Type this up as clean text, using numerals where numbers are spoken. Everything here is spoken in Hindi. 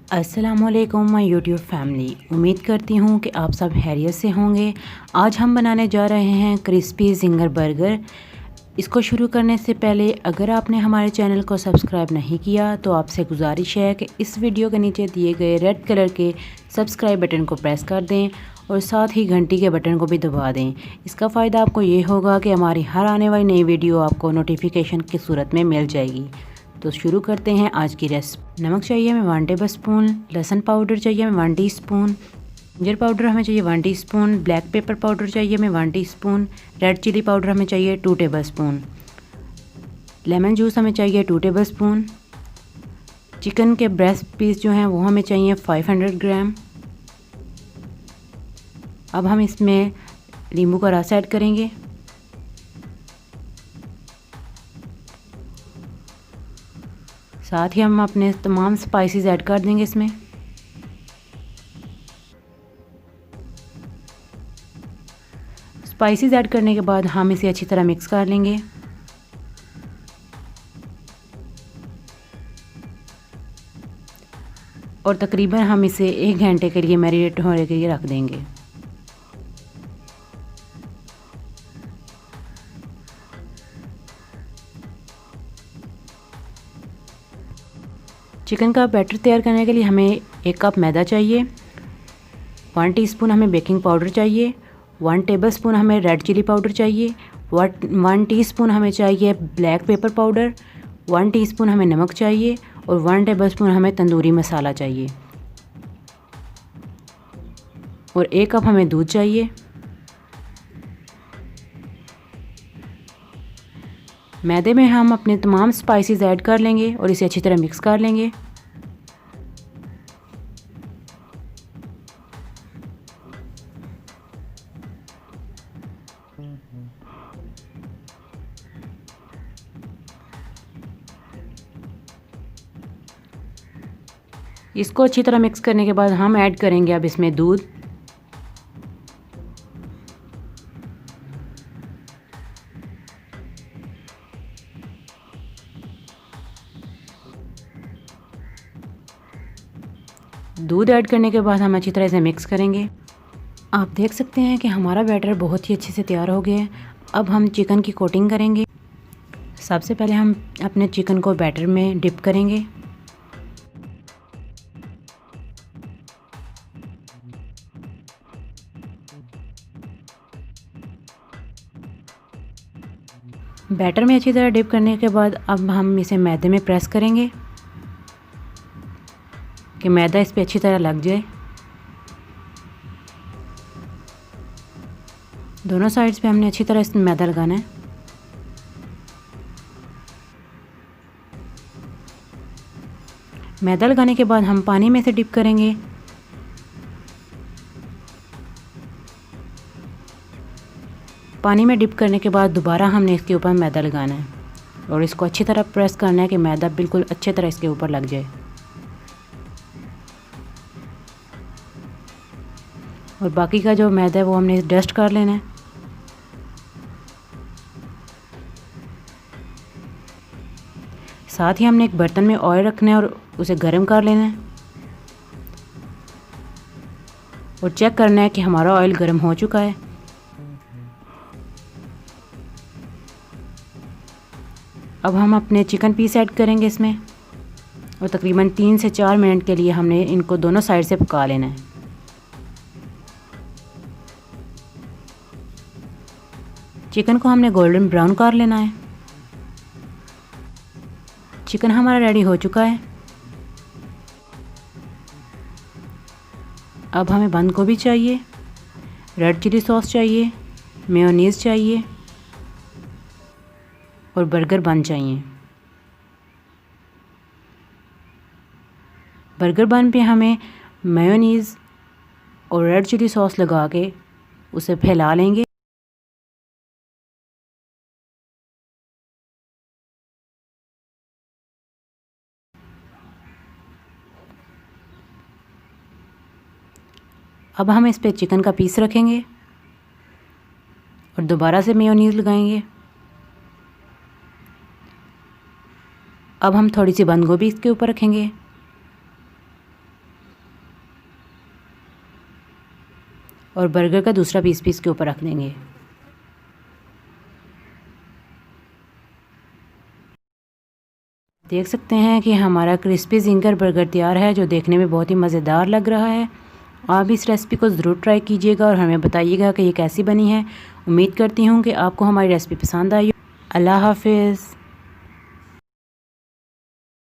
अस्सलामुअलैकुम माय यूट्यूब फैमिली। उम्मीद करती हूँ कि आप सब खैरियत से होंगे। आज हम बनाने जा रहे हैं क्रिस्पी जिंगर बर्गर। इसको शुरू करने से पहले अगर आपने हमारे चैनल को सब्सक्राइब नहीं किया तो आपसे गुजारिश है कि इस वीडियो के नीचे दिए गए रेड कलर के सब्सक्राइब बटन को प्रेस कर दें और साथ ही घंटी के बटन को भी दबा दें। इसका फ़ायदा आपको ये होगा कि हमारी हर आने वाली नई वीडियो आपको नोटिफिकेशन की सूरत में मिल जाएगी। तो शुरू करते हैं आज की रेसिपी। नमक चाहिए हमें 1 टेबल स्पून, लहसुन पाउडर चाहिए हमें 1 टीस्पून, जिंजर पाउडर हमें चाहिए 1 टीस्पून, ब्लैक पेपर पाउडर चाहिए हमें 1 टीस्पून, रेड चिली पाउडर हमें चाहिए 2 टेबल स्पून, लेमन जूस हमें चाहिए 2 टेबल स्पून, चिकन के ब्रेस्ट पीस जो हैं वो हमें चाहिए 500 ग्राम। अब हम इसमें नींबू का रस ऐड करेंगे। साथ ही हम अपने तमाम स्पाइसेस ऐड कर देंगे इसमें। स्पाइसेस ऐड करने के बाद हम इसे अच्छी तरह मिक्स कर लेंगे। और तकरीबन हम इसे 1 घंटे के लिए मैरिनेट होने के लिए रख देंगे। चिकन का बैटर तैयार करने के लिए हमें 1 कप मैदा चाहिए, 1 टीस्पून हमें बेकिंग पाउडर चाहिए, 1 टेबलस्पून हमें रेड चिली पाउडर चाहिए, 1 टीस्पून हमें चाहिए ब्लैक पेपर पाउडर, 1 टीस्पून हमें नमक चाहिए और 1 टेबलस्पून हमें तंदूरी मसाला चाहिए और 1 कप हमें दूध चाहिए। मैदे में हम अपने तमाम स्पाइसेस ऐड कर लेंगे और इसे अच्छी तरह मिक्स कर लेंगे। इसको अच्छी तरह मिक्स करने के बाद हम ऐड करेंगे अब इसमें दूध। दूध ऐड करने के बाद हम अच्छी तरह से मिक्स करेंगे। आप देख सकते हैं कि हमारा बैटर बहुत ही अच्छे से तैयार हो गया है। अब हम चिकन की कोटिंग करेंगे। सबसे पहले हम अपने चिकन को बैटर में डिप करेंगे। बैटर में अच्छी तरह डिप करने के बाद अब हम इसे मैदे में प्रेस करेंगे कि मैदा इस पे अच्छी तरह लग जाए। दोनों साइड्स पे हमने अच्छी तरह इस मैदा लगाना है। मैदा लगाने के बाद हम पानी में से डिप करेंगे। पानी में डिप करने के बाद दोबारा हमने इसके ऊपर मैदा लगाना है और इसको अच्छी तरह प्रेस करना है कि मैदा बिल्कुल अच्छी तरह इसके ऊपर लग जाए। और बाकी का जो मैदा है वो हमने डस्ट कर लेना है। साथ ही हमने एक बर्तन में ऑयल रखना है और उसे गर्म कर लेना है और चेक करना है कि हमारा ऑयल गर्म हो चुका है। अब हम अपने चिकन पीस ऐड करेंगे इसमें और तकरीबन 3 से 4 मिनट के लिए हमने इनको दोनों साइड से पका लेना है। चिकन को हमने गोल्डन ब्राउन कर लेना है। चिकन हमारा रेडी हो चुका है। अब हमें बंद गोभी चाहिए, रेड चिली सॉस चाहिए, मेयोनीज़ चाहिए और बर्गर बन चाहिए। बर्गर बन पे हमें मेयोनीज़ और रेड चिली सॉस लगा के उसे फैला लेंगे। अब हम इस पे चिकन का पीस रखेंगे और दोबारा से मेयोनीज़ लगाएंगे। अब हम थोड़ी सी बंद गोभी इसके ऊपर रखेंगे और बर्गर का दूसरा पीस भी इसके ऊपर रख देंगे। देख सकते हैं कि हमारा क्रिस्पी जिंगर बर्गर तैयार है, जो देखने में बहुत ही मज़ेदार लग रहा है। आप इस रेसिपी को ज़रूर ट्राई कीजिएगा और हमें बताइएगा कि ये कैसी बनी है। उम्मीद करती हूँ कि आपको हमारी रेसिपी पसंद आई। अल्लाह हाफिज़।